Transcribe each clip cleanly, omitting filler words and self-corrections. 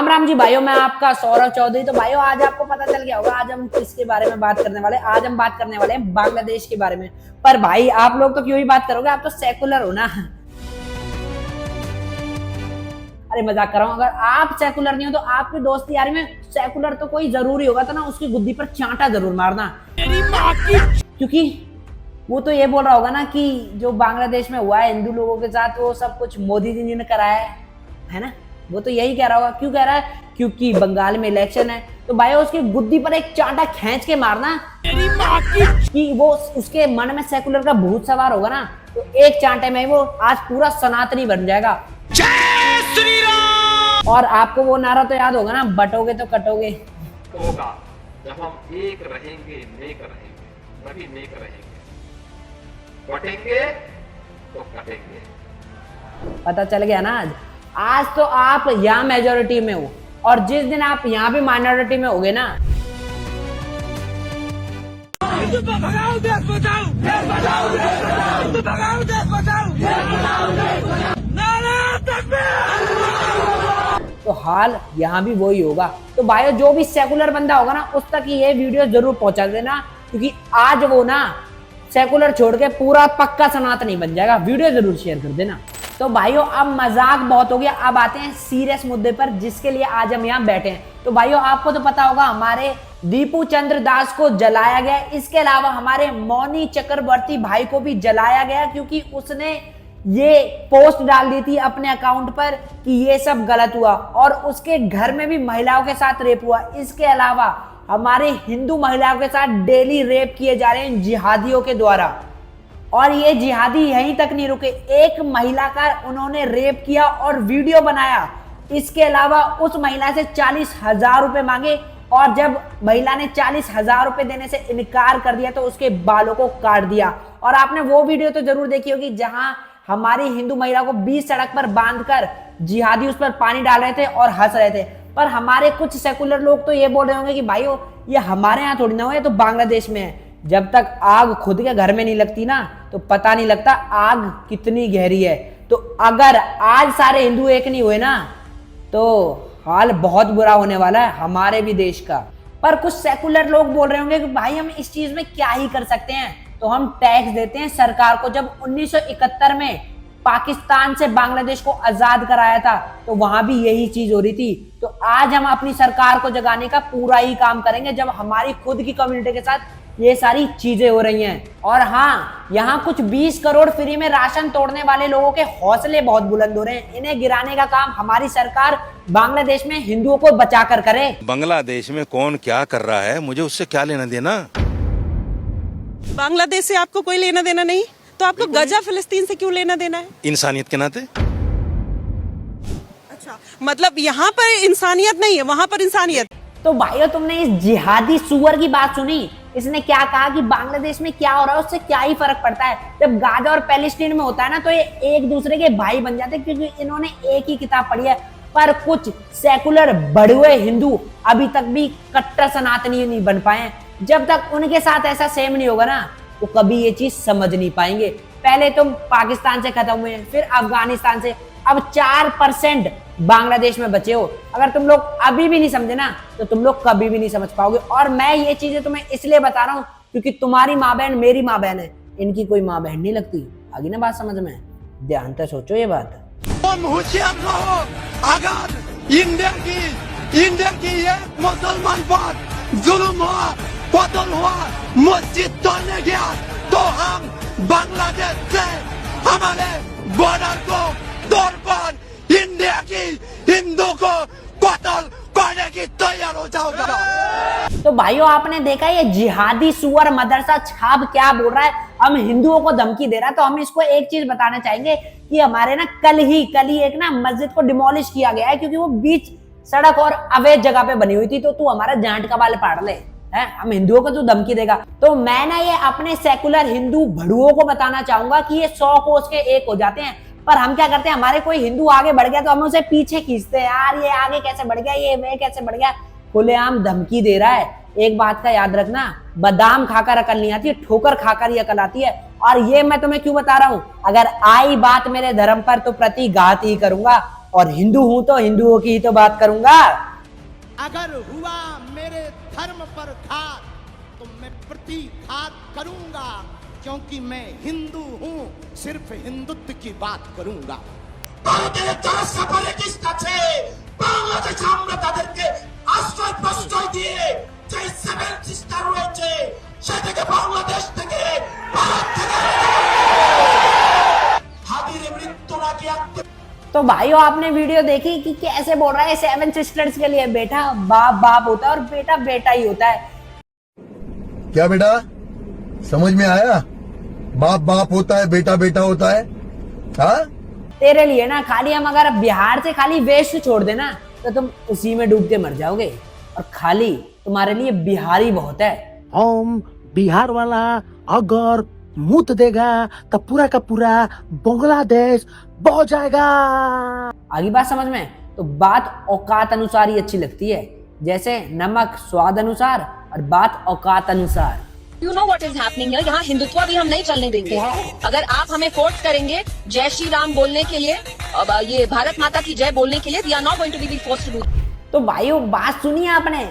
राम राम जी भाइयों, मैं आपका सौरभ चौधरी। तो भाइयों, आज आपको पता चल गया होगा आज हम किसके बारे में बात करने वाले हैं। आज हम बात करने वाले हैं बांग्लादेश के बारे में। पर भाई, आप लोग तो क्यों ही बात करोगे, आप तो सेकुलर हो ना। अरे मजाक कर रहा हूं। अगर आप सेकुलर नहीं हो तो आपकी दोस्ती यारी में सेकुलर तो कोई जरूरी होगा, तो ना उसकी गुद्दी पर चांटा जरूर मारना। क्योंकि वो तो ये बोल रहा होगा ना कि जो बांग्लादेश में हुआ है हिंदू लोगों के साथ, वो सब कुछ मोदी जी ने कराया है ना। वो तो यही कह रहा होगा। क्यों कह रहा है? क्योंकि बंगाल में इलेक्शन है। तो भाई, उसकी गुद्दी पर एक चांटा खींच के मारना कि वो उसके मन में सेकुलर का भूत सवार होगा ना, तो एक चांटे में वो आज पूरा सनातनी बन जाएगा। जय श्री राम। और आपको वो नारा तो याद होगा ना, बटोगे तो कटोगे। होगा जब हम एक रहेंगे, नेक रहेंगे, तभी नेक रहेंगे। बटेंगे तो कटेंगे। पता चल गया ना। आज तो आप यहाँ मेजोरिटी में हो, और जिस दिन आप यहाँ भी माइनॉरिटी में होगे ना, तो हाल यहाँ भी वही होगा। तो भाइयों, जो भी सेकुलर बंदा होगा ना, उस तक ये वीडियो जरूर पहुंचा देना, क्योंकि आज वो ना सेकुलर छोड़ के पूरा पक्का सनातनी बन जाएगा। वीडियो जरूर शेयर कर देना। तो भाइयों, अब मजाक बहुत हो गया, अब आते हैं सीरियस मुद्दे पर, जिसके लिए आज हम यहाँ बैठे हैं। तो भाइयों, आपको तो पता होगा हमारे दीपू चंद्र दास को जलाया गया। इसके अलावा हमारे मौनी चक्रवर्ती भाई को भी जलाया गया, क्योंकि उसने ये पोस्ट डाल दी थी अपने अकाउंट पर कि ये सब गलत हुआ, और उसके घर में भी महिलाओं के साथ रेप हुआ। इसके अलावा हमारे हिंदू महिलाओं के साथ डेली रेप किए जा रहे हैं जिहादियों के द्वारा। और ये जिहादी यहीं तक नहीं रुके, एक महिला का उन्होंने रेप किया और वीडियो बनाया। इसके अलावा उस महिला से 40,000 रुपए मांगे, और जब महिला ने 40,000 रुपए देने से इनकार कर दिया तो उसके बालों को काट दिया। और आपने वो वीडियो तो जरूर देखी होगी जहां हमारी हिंदू महिला को बीच सड़क पर बांधकर जिहादी उस पर पानी डाल रहे थे और हंस रहे थे। पर हमारे कुछ सेकुलर लोग तो ये बोल रहे होंगे कि भाइयों, ये हमारे यहाँ थोड़ी ना हो, ये तो बांग्लादेश में है। जब तक आग खुद के घर में नहीं लगती ना, तो पता नहीं लगता आग कितनी गहरी है। तो अगर आज सारे हिंदू एक नहीं हुए ना, तो हाल बहुत बुरा होने वाला है हमारे भी देश का। पर कुछ सेकुलर लोग बोल रहे होंगे कि भाई, हम इस चीज में क्या ही कर सकते हैं, तो हम टैक्स देते हैं सरकार को। जब 1971 में पाकिस्तान से बांग्लादेश को आजाद कराया था, तो वहां भी यही चीज हो रही थी। तो आज हम अपनी सरकार को जगाने का पूरा ही काम करेंगे, जब हमारी खुद की कम्युनिटी के साथ ये सारी चीजें हो रही हैं। और हाँ, यहाँ कुछ 20 करोड़ फ्री में राशन तोड़ने वाले लोगों के हौसले बहुत बुलंद हो रहे हैं। इन्हें गिराने का काम हमारी सरकार बांग्लादेश में हिंदुओं को बचाकर करे। बांग्लादेश में कौन क्या कर रहा है, मुझे उससे क्या लेना देना। बांग्लादेश से आपको कोई लेना देना नहीं, तो आपको गजा फिलिस्तीन से क्यों लेना देना है? इंसानियत के नाते। अच्छा, मतलब यहाँ पर इंसानियत नहीं है, वहां पर इंसानियत। तो भाइयों, तुमने इस जिहादी सुअर की बात सुनी? इसने क्या कहा कि बांग्लादेश में क्या हो रहा है उससे क्या ही फर्क पड़ता है। जब गाजा और पैलेस्टीन में होता है ना, तो ये एक दूसरे के भाई बन जाते हैं, क्योंकि इन्होंने एक ही किताब पढ़ी है। पर कुछ सेकुलर बड़े हुए हिंदू अभी तक भी कट्टर सनातनी नहीं बन पाए। जब तक उनके साथ ऐसा सेम नहीं होगा ना, वो कभी ये चीज समझ नहीं पाएंगे। पहले तुम पाकिस्तान से खत्म हुए, फिर अफगानिस्तान से, अब 4% बांग्लादेश में बचे हो। अगर तुम लोग अभी भी नहीं समझे ना, तो तुम लोग कभी भी नहीं समझ पाओगे। और मैं ये चीजें तुम्हें इसलिए बता रहा हूँ क्योंकि तुम्हारी माँ बहन मेरी माँ बहन है, इनकी कोई माँ बहन नहीं लगती। आगे ना बात समझ में, ध्यान से सोचो ये बात। तुम होशियार रहो, अगर इंडिया की ये मुसलमान पर जुल्म हुआ, कत्ल हुआ, मस्जिद तोड़ने गया, तो हम बांग्लादेश से हमारे बॉर्डर को तोड़कर इंडिया की हिंदू को कत्ल करने की तैयार हो जाओगे। तो भाइयों, आपने देखा ये जिहादी सुअर मदरसा छाप क्या बोल रहा है, हम हिंदुओं को धमकी दे रहा है। तो हम इसको एक चीज बताना चाहेंगे कि हमारे ना कल ही एक ना मस्जिद को डिमोलिश किया गया है, क्योंकि वो बीच सड़क और अवैध जगह पे बनी हुई थी। तो तू हमारा जांट का बाल पाड़ ले है, हम हिंदुओं को तू धमकी देगा। तो मैं ना ये अपने सेकुलर हिंदू भड़ुओं को बताना चाहूंगा कि ये 100 कोस के एक हो जाते हैं। पर हम क्या करते हैं, हमारे कोई हिंदू आगे बढ़ गया तो हम उसे पीछे खींचते हैं, यार ये आगे कैसे बढ़ गया, ये वे कैसे बढ़ गया। खुलेआम धमकी दे रहा है। एक बात का याद रखना, बादाम खाकर अकल नहीं आती, ठोकर खाकर ही अकल आती है। और ये मैं तुम्हें क्यों बता रहा हूं, अगर आई बात मेरे धर्म पर तो प्रतिघात ही करूंगा। और हिंदू हूं तो हिंदुओं की ही तो बात करूंगा। अगर हुआ मेरे धर्म पर घात तो मैं प्रतिघात करूंगा, क्योंकि मैं हिंदू हूं, सिर्फ हिंदुत्व की बात करूंगा। ভারতের যারা সেপারেটিস্ট আছে, বাংলাদেশে আমরা তাদেরকে আশ্রয় প্রশ্রয় দিয়ে যে সেভেন সিস্টার রয়েছে সেটাকে বাংলাদেশ থেকে ভারত থেকে হাদির মৃত্যু নাকি আত্ম। तो भाइयों आपने वीडियो देखी कि कैसे बोल रहा है सेवन सिस्टर्स के लिए बेटा बाप बाप होता है और बेटा बेटा ही होता है। क्या बेटा समझ में आया? बाप बाप होता है, बेटा बेटा होता है। हाँ तेरे लिए ना खाली हम अगर बिहार से खाली वेस्ट छोड़ देना तो तुम उसी में डूब के मर जाओगे, और खाली तुम्हारे लिए बिहारी बहुत है। हम बिहार वाला अगर मुत देगा तो पूरा का पूरा बांग्लादेश बह जाएगा। आगे बात समझ में? तो बात औकात अनुसार ही अच्छी लगती है, जैसे नमक स्वाद अनुसार और बात औकात अनुसार। You know what is happening here? यहाँ हिंदुत्व भी हम नहीं चलने देंगे। अगर आप हमें फोर्स करेंगे जय श्री राम बोलने के लिए, अब ये भारत माता की जय बोलने के लिए, we are not going to be forced to do। तो भाइयों बात सुनिए आपने,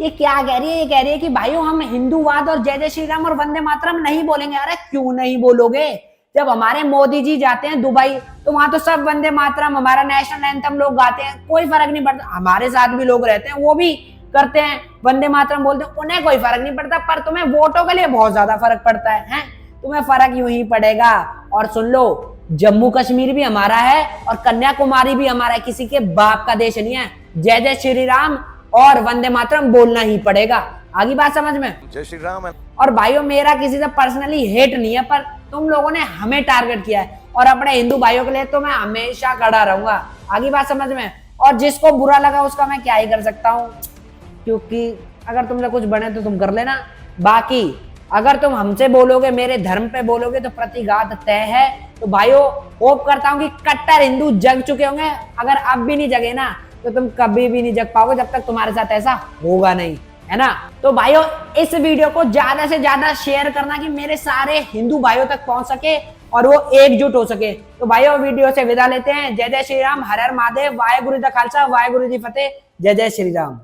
ये क्या कह रही है? ये कह रही है कि भाइयों हम हिंदूवाद और जय जय श्री राम और वंदे मातरम नहीं बोलेंगे। अरे क्यों नहीं बोलोगे? जब हमारे मोदी जी जाते हैं दुबई तो वहां तो सब वंदे मातरम, हमारा नेशनल एंथम लोग गाते हैं, कोई फर्क नहीं पड़ता। हमारे साथ भी लोग रहते हैं, वो भी करते हैं, वंदे मातरम बोलते हैं, उन्हें कोई फर्क नहीं पड़ता। पर तुम्हें वोटों के लिए बहुत ज्यादा फर्क पड़ता है, तुम्हें फर्क यूं ही पड़ेगा। और सुन लो, जम्मू कश्मीर भी हमारा है और कन्याकुमारी भी हमारा है, किसी के बाप का देश नहीं है। जय जय श्री राम और वंदे मातरम बोलना ही पड़ेगा। आगे बात समझ में? जय श्री राम। और भाइयों मेरा किसी से पर्सनली हेट नहीं है, पर तुम लोगों ने हमें टारगेट किया है, और अपने हिंदू भाइयों के लिए तो मैं हमेशा खड़ा रहूंगा। आगे बात समझ में? और जिसको बुरा लगा उसका मैं क्या ही कर सकता हूँ, क्योंकि अगर तुमसे कुछ बने तो तुम कर लेना। बाकी अगर तुम हमसे बोलोगे, मेरे धर्म पे बोलोगे, तो प्रतिघात तय है। तो भाइयों होप करता हूं कि कट्टर हिंदू जग चुके होंगे। अगर अब भी नहीं जगे ना तो तुम कभी भी नहीं जग पाओगे, जब तक तुम्हारे साथ ऐसा होगा नहीं, है ना? तो भाइयों इस वीडियो को ज्यादा से ज्यादा शेयर करना कि मेरे सारे हिंदू भाइयों तक पहुंच सके और वो एकजुट हो सके। तो भाइयों वीडियो से विदा लेते हैं। जय जय श्री राम, हर हर महादेव, वाहेगुरु जी का खालसा, वाहेगुरु जी फतेह। जय जय श्री राम।